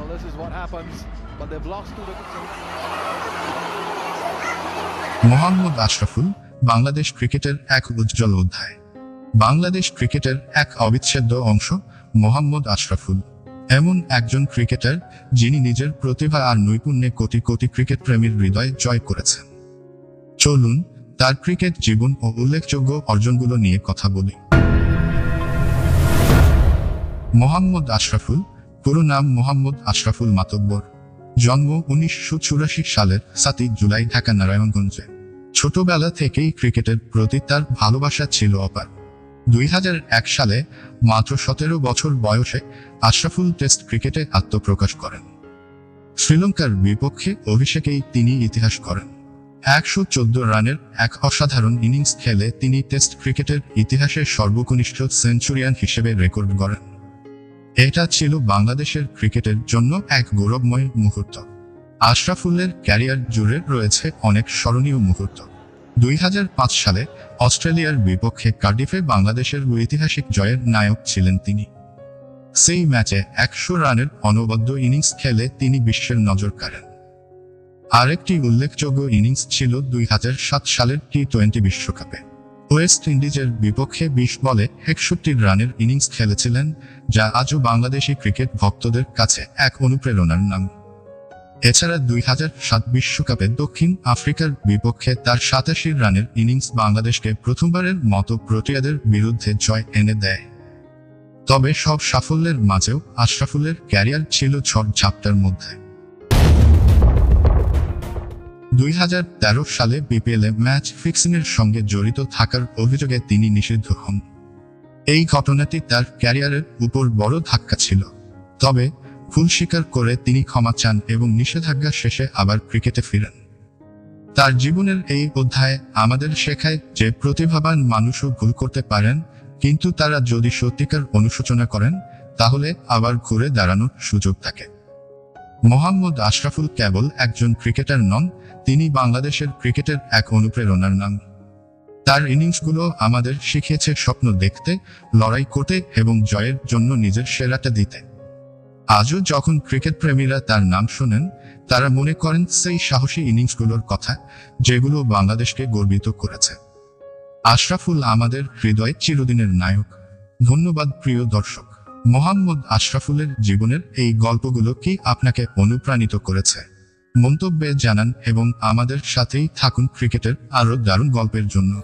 Well, this is what happens, but they've lost to the... Mohammad Ashraful Bangladesh ক্রিকেটের এক উজ্জ্বল অধ্যায়। বাংলাদেশ ক্রিকেটের এক অবিচ্ছেদ্য অংশ মোহাম্মদ আশরাফুল এমন একজন ক্রিকেটার যিনি নিজের প্রতিভা আর নৈপুণ্যে কোটি কোটি ক্রিকেট প্রেমীর হৃদয় জয় করেছেন। চলুন তার ক্রিকেট জীবন ও উল্লেখযোগ্য অর্জনগুলো নিয়ে কথা বলি। মোহাম্মদ আশরাফুল পুরো নাম মোহাম্মদ আশরাফুল মাতব্বর। জন্ম 1984 সালের 7 জুলাই ঢাকা নারায়ণগঞ্জে। ছোটবেলা থেকেই ক্রিকেটের প্রতি তার ভালোবাসা ছিল অপার। 2001 সালে মাত্র 17 বছর বয়সে আশরাফুল টেস্ট ক্রিকেটে আত্মপ্রকাশ করেন। শ্রীলঙ্কার বিপক্ষে অভিষেকেই তিনি ইতিহাস করেন। 114 রানের এক অসাধারণ ইনিংস খেলে তিনি টেস্ট ক্রিকেটের ইতিহাসে সর্বকনিষ্ঠ সেঞ্চুরিয়ান হিসেবে রেকর্ড গড়েন। এটা ছিল বাংলাদেশের ক্রিকেটের জন্য এক গৌরবময় মুহূর্ত। আশরাফুলের ক্যারিয়ার জুড়ে রয়েছে অনেক স্মরণীয় মুহূর্ত। 2005 সালে অস্ট্রেলিয়ার বিপক্ষে কার্ডিফে বাংলাদেশের ঐতিহাসিক জয়ের নায়ক ছিলেন তিনি। সেই ম্যাচে 100 রানের অনবদ্য ইনিংস খেলে তিনি বিশ্বের নজর কাড়েন। আরেকটি উল্লেখযোগ্য ইনিংস ছিল 2007 সালের টি-20 বিশ্বকাপে। ওয়েস্ট ইন্ডিজের বিপক্ষে 20 বলে 61 রানের ইনিংস খেলেছিলেন, যা আজও বাংলাদেশি ক্রিকেট ভক্তদের কাছে এক অনুপ্রেরণার নাম। এছাড়া 2007 বিশ্বকাপে দক্ষিণ আফ্রিকার বিপক্ষে তার 87 রানের ইনিংস বাংলাদেশকে প্রথমবারের মতো প্রোটিয়াদের বিরুদ্ধে জয় এনে দেয়। তবে সব সাফল্যের মাঝেও আশরাফুলের ক্যারিয়ার ছিল ঝড় ঝাপটার মধ্যে। 2013 সালে বিপিএলে ম্যাচ ফিক্সিংয়ের সঙ্গে জড়িত থাকার অভিযোগে তিনি নিষিদ্ধ হন। এই ঘটনাটি তার ক্যারিয়ারের উপর বড় ধাক্কা ছিল। তবে ভুল স্বীকার করে তিনি ক্ষমা চান এবং নিষেধাজ্ঞা শেষে আবার ক্রিকেটে ফিরেন। তার জীবনের এই অধ্যায় আমাদের শেখায় যে প্রতিভাবান মানুষও ভুল করতে পারেন, কিন্তু তারা যদি সত্যিকার অনুশোচনা করেন তাহলে আবার ঘুরে দাঁড়ানোর সুযোগ থাকে। মোহাম্মদ আশরাফুল কেবল একজন ক্রিকেটার নন, তিনি বাংলাদেশের ক্রিকেটের এক অনুপ্রেরণার নাম। তার ইনিংসগুলো আমাদের শিখিয়েছে স্বপ্ন দেখতে, লড়াই করতে এবং জয়ের জন্য নিজের সেরাটা দিতে। আজও যখন ক্রিকেট প্রেমীরা তার নাম শোনেন, তারা মনে করেন সেই সাহসী ইনিংসগুলোর কথা যেগুলো বাংলাদেশকে গর্বিত করেছে। আশরাফুল আমাদের হৃদয়ে চিরদিনের নায়ক। ধন্যবাদ প্রিয় দর্শক। মোহাম্মদ আশরাফুলের জীবনের এই গল্পগুলো কি আপনাকে অনুপ্রাণিত করেছে? মন্তব্যে জানান এবং আমাদের সাথেই থাকুন ক্রিকেটের আরও দারুণ গল্পের জন্য।